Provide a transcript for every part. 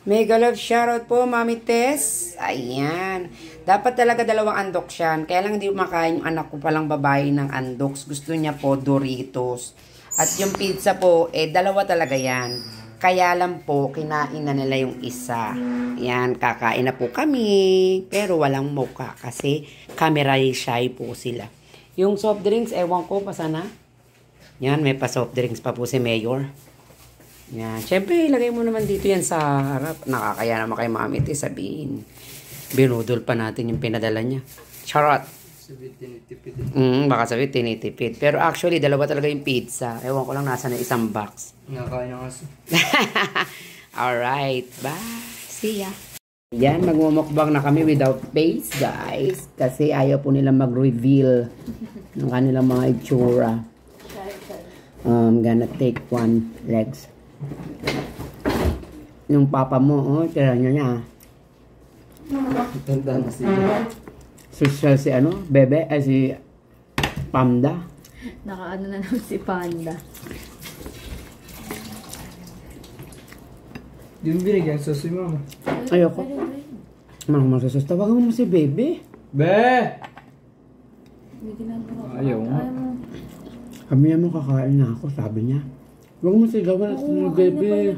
Mega love shoutout po, Mami Tess. Ayan. Dapat talaga dalawang andok yan. Kaya lang hindi makain yung anak ko palang babae ng andoks. Gusto niya po Doritos. At yung pizza po, dalawa talaga yan. Kaya lang po, kinain na nila yung isa. Yan, kakain na po kami. Pero walang muka kasi camera shy po sila. Yung soft drinks, ewan ko pa sana. Yan, may pa soft drinks pa po si Mayor. Yan. Siyempre, ilagay mo naman dito yan sa harap. Nakakaya naman kay Mami Tess sabihin. Binudol pa natin yung pinadala niya. Charot. Sabi tinitipid. Baka sabi tinitipid. Pero actually, dalawa talaga yung pizza. Ewan ko lang nasa na isang box. Nakakaya nga siya. Alright. Bye. See ya. Yan, magmumukbang na kami without face, guys. Kasi ayaw po nila mag-reveal ng kanilang mga itsura. I'm gonna take one legs. Yung papa mo, tira niya. Tanda na siya. Social si bebe, si Panda. Nakaano na naman si Panda. Yung binigyan sa si mama. Ayoko. Mama, masasos. Tawagan mo si bebe. Be! Ayaw nga. Kami naman kakain na ako, sabi niya. Huwag mo sigawan si bebe.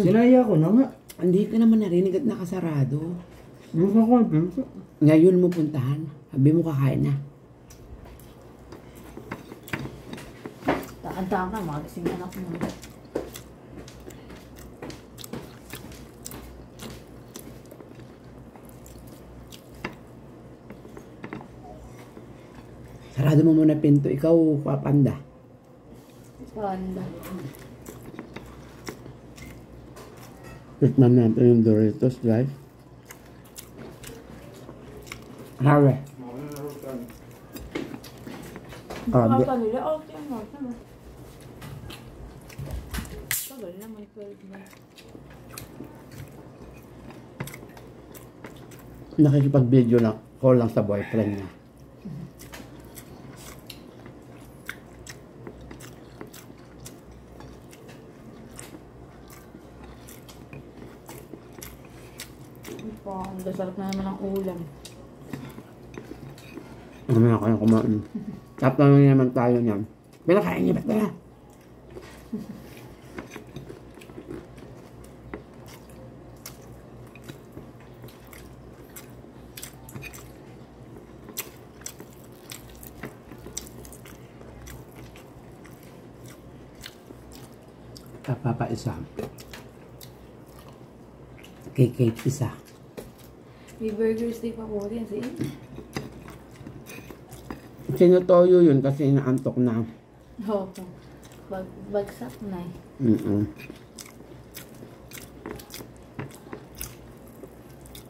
Sinaya ko na nga. Hindi ka naman narinig at nakasarado. Gusto ko dito. Ngayon mo puntahan. Sabi mo kakain na. Taan-taan ka, makakasing anak mo. Sarado mo muna pinto. Ikaw, Panda. Panda. Tikman natin yung Doritos, guys. Harry. Baka nila, okay mo. Tagal naman, 12 na. Nakikipag-video na call lang sa boyfriend niya. Ang dasarap na naman ang ulam. Mamaya kayong kumain. Tapos na naman tayo niyan. Pinakain niya, ba't na? Kapapa isa. Cake isa. May burger steak pa po rin. Sinutoyo yun kasi inaantok na. Oo. Bagsak na eh.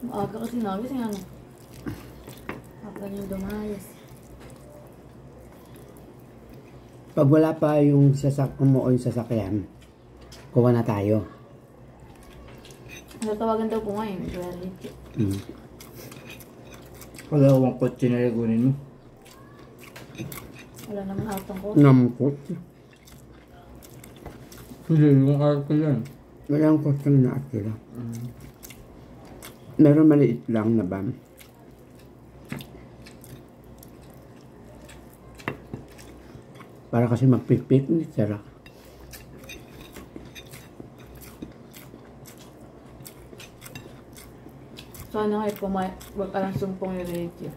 Maaga kasi nagising ano. Kapag yung dumayas. Pag wala pa yung umuo yung sasakyan, kuha na tayo. Natawagan daw po ngayon. Kalawang kotse na lagunin mo. Wala naman atang ko. Namkot. Hindi, yung arte yan. Walang kotse na atira. Meron maliit lang na ban. Para kasi magpipiknik, sarap. Sana kayo wag alang sumpong yung radio.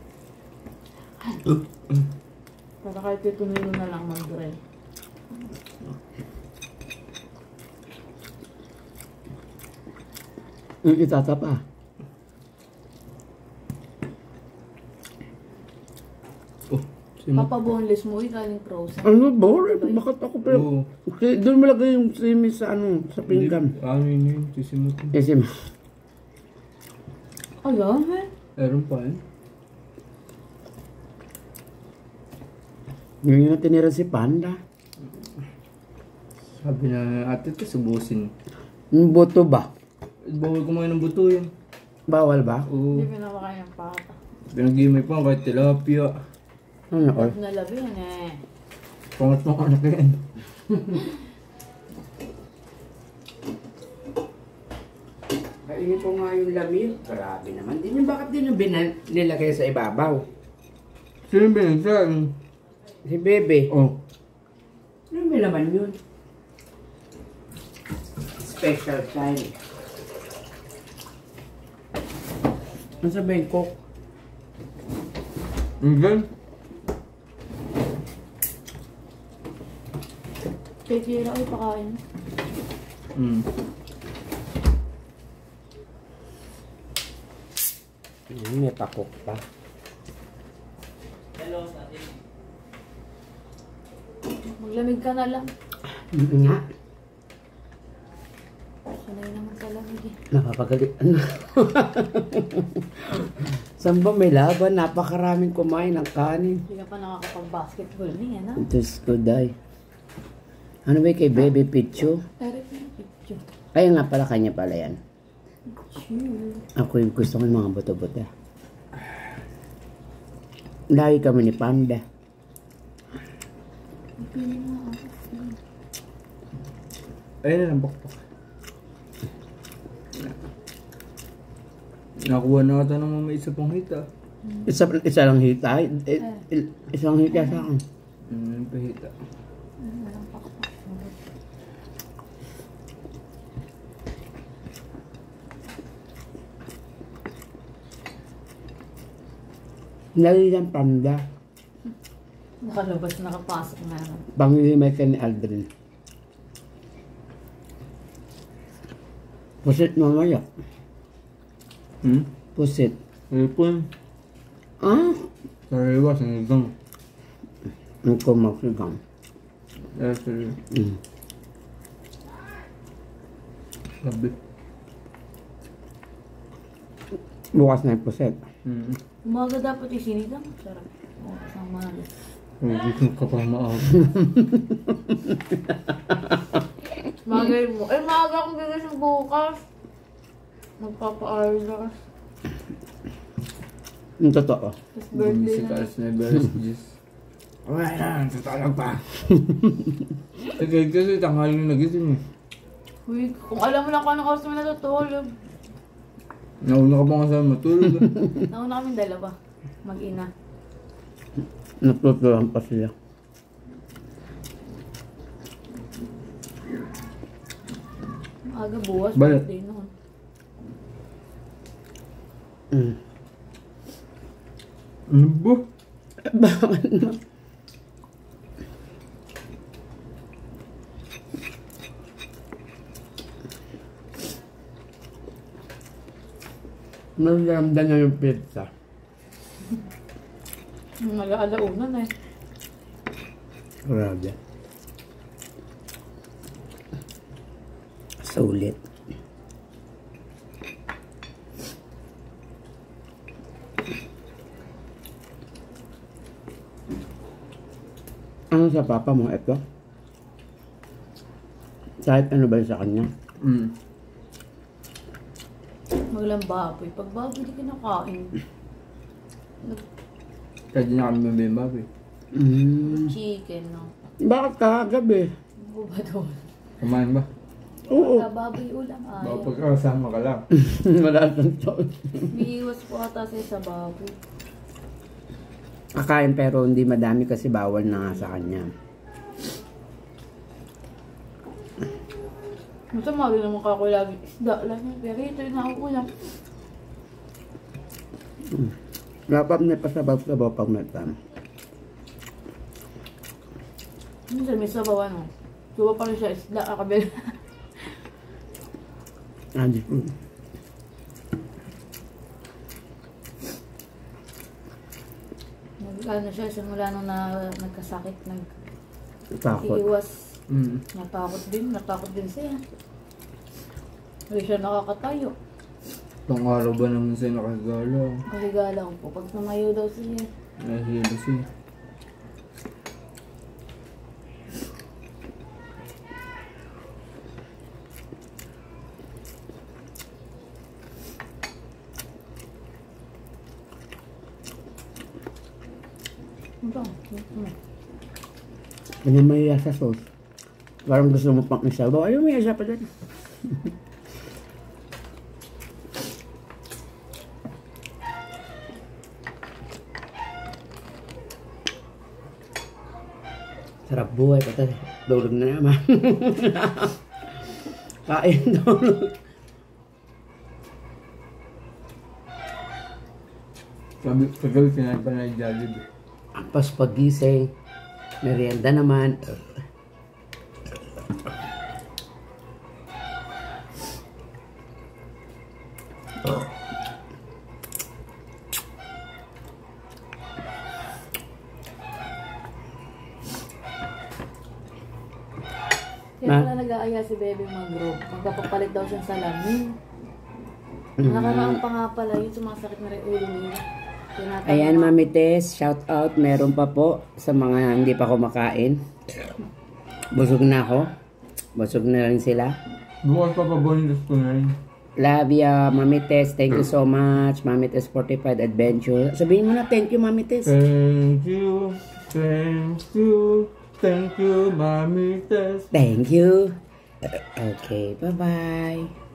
Para kahit itumino na lang mag-drive. Yung itatapa. Papa boneless mo, galing frozen. Ano ba? Bakit ako pero... Okay, doon malagay yung simi sa sa pinggan. Ano yun? Sisimot. Sim. Alam eh. Meron pa eh. Yun yung tinira si Panda. Sabi na ate ito, subusin. Yung buto ba? Bawal kumain ng buto yan. Bawal ba? Oo. Hindi pinapakain ng pata. Pinag-imay pa kahit tilapia. Ano or? Nalabi yan eh. Pangat ng anak yan. Kainin ko nga yung lamig. Grabe naman. Din yung bakit din yung nilagay sa ibabaw? Sino yung binagsan? Si Bebe. Oh. Ano may laman yun? Special time. Ano sa Bangkok? Hanggang? Kay Kira ay pakain. May pakok pa. Maglamig ka na lang. Nga. Sanay naman sa lamig eh. Napapagalit. Saan ba may laban? Napakaraming kumain ng kanin. Hindi ka pa nakakapag-basketball niya, na? Diyos ko, day. Ano ba kay Bebe Pichu? Eric na picture. Ay nga pala, kanya pala yan. Chill. Ako yung gusto ko yung mga buto-buto. Lagi kami ni Panda. Ayun na lang, bakpak. Nakuha na ata ng mga isa pang hita. Isa lang hita. Isang hita sa akin. Yung pahita. Lagi ng Panda. Nakalabas, nakapasok na naman. Panglimay ka ni Aldrin. Pusit mamaya. Pusit. Ipon. Ah? Sariwa, sinigang. Ang kumasigang. Sariwa. Sabi. Bukas na yung pusit. Umaga dapat yung sinigang. Sarap. O, kasama na. Gusto ka pa maaga. Magay mo. Eh, maaga akong gigising bukas. Magpapa-ayos. Yung totoo. Tapos birthday Gumising ka na. alas 9, alas 10. Wala na, tutulog pa. Tagay kasi tanghali na nagising eh. Uy, kung alam mo lang kung anong oras mo natutulog. Nauna ka pa nga sa matulog. Nauna kaming dalawa. Mag-ina. Natutulog pa sila. Maaga bukas, Balat. birthday noon. Ano ba? Bakit na? Nagramda na yung pizza. Mag-aalauna na eh. Grabe. Sulit. Ano sa papa mo? Ito? Kahit ano ba sa kanya? Maglang baboy. Pag baboy, di kinakain. Kaya di na kami mabimbab eh. Chicken, no? Bakit kagabi? Ano ba doon? Kumain ba? Oo. Pagka baboy ulam, Baka ayaw. pagkakasama ka lang. Wala siyang taon. Umiiwas po ata siya sa baboy. Kakain pero hindi madami kasi bawal na nga sa kanya. Masama din naman kako lagi. Isda lang yun. Pero ito yung nakukulang. Dapat may pasabaw-sabaw pag may time. Minsan may sabaw ano. Suba pa rin siya isda. Akabel. Adi. Ano siya, simula nung nagkasakit, Takot. nag-iwas. Natakot din siya. Hindi siya nakakatayo. Itong araw ba naman sa'yo nakagala? Kaligala ko po. Pag tumayo daw siya. Nahihilo siya. Ito. Kanya may sa sauce. Parang gusto mo pang isabaw. Ayaw may isa pa dyan. Sarap buhay pa tayo. Tulog na naman. Kain tulog. Kagabi kinain pa na yung Jollibee. Pas pagising. Merienda naman. Kaya pala nag-aaya si Bebe mag-group. Magpapapalit daw siya sa salamin. Nakaraan pa nga pala yun, sumasakit na rin ulo niya. Ayan, Mami Tess, shout out. Meron pa po sa mga hindi pa kumakain. Busog na ako. Busog na rin sila. Bukas pa bonus ko na rin. Love ya, Mami Tess. Thank you so much. Mami Tess Fortified Adventure. Sabihin mo na, thank you, Mami Tess. Thank you. Thank you. Thank you, Mami Tess. Thank you. Okay, bye-bye.